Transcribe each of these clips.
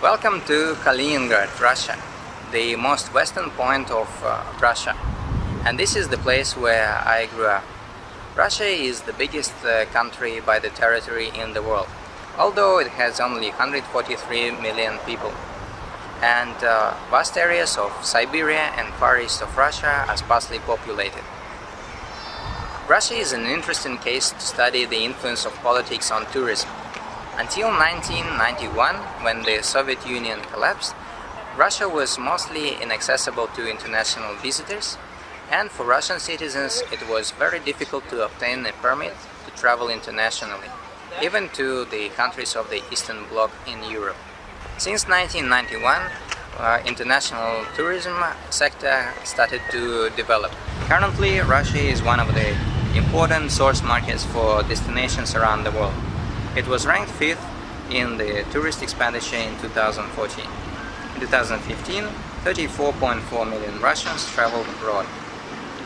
Welcome to Kaliningrad, Russia, the most western point of Russia. And this is the place where I grew up. Russia is the biggest country by the territory in the world, although it has only 143 million people. And vast areas of Siberia and far east of Russia are sparsely populated. Russia is an interesting case to study the influence of politics on tourism. Until 1991, when the Soviet Union collapsed, Russia was mostly inaccessible to international visitors, and for Russian citizens it was very difficult to obtain a permit to travel internationally, even to the countries of the Eastern Bloc in Europe. Since 1991, international tourism sector started to develop. Currently, Russia is one of the important source markets for destinations around the world. It was ranked 5th in the tourist expenditure in 2014. In 2015, 34.4 million Russians traveled abroad.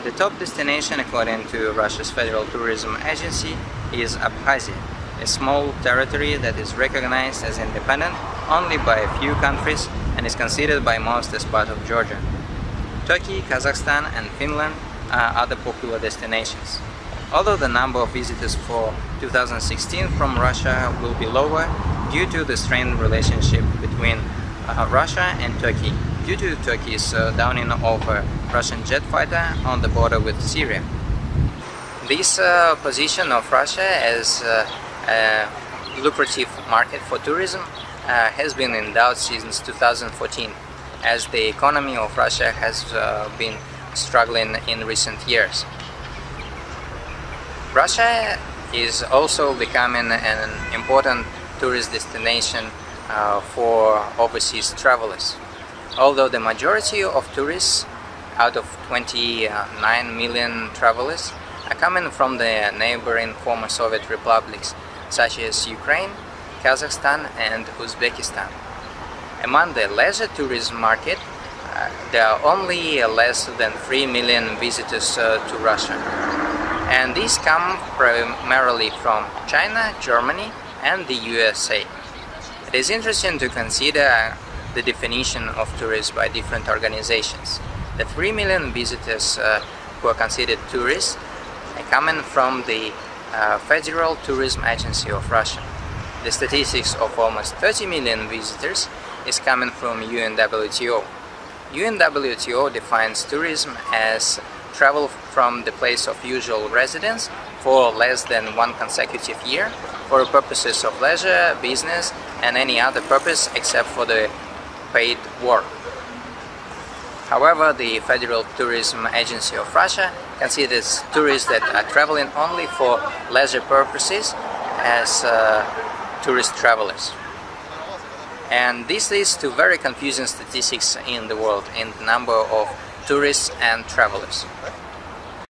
The top destination, according to Russia's Federal Tourism Agency, is Abkhazia, a small territory that is recognized as independent only by a few countries and is considered by most as part of Georgia. Turkey, Kazakhstan and Finland are other popular destinations. Although the number of visitors for 2016 from Russia will be lower due to the strained relationship between Russia and Turkey, due to Turkey's downing of a Russian jet fighter on the border with Syria. This position of Russia as a lucrative market for tourism has been in doubt since 2014, as the economy of Russia has been struggling in recent years. Russia is also becoming an important tourist destination for overseas travelers. Although the majority of tourists, out of 29 million travelers, are coming from the neighboring former Soviet republics such as Ukraine, Kazakhstan and Uzbekistan. Among the leisure tourism market, there are only less than 3 million visitors to Russia. And these come primarily from China, Germany and the USA. It is interesting to consider the definition of tourists by different organizations. The 3 million visitors who are considered tourists are coming from the Federal Tourism Agency of Russia. The statistics of almost 30 million visitors is coming from UNWTO. UNWTO defines tourism as travel from the place of usual residence for less than one consecutive year for purposes of leisure, business and any other purpose except for the paid work. However, the Federal Tourism Agency of Russia considers tourists that are traveling only for leisure purposes as tourist travelers. And this leads to very confusing statistics in the world in the number of tourists and travelers.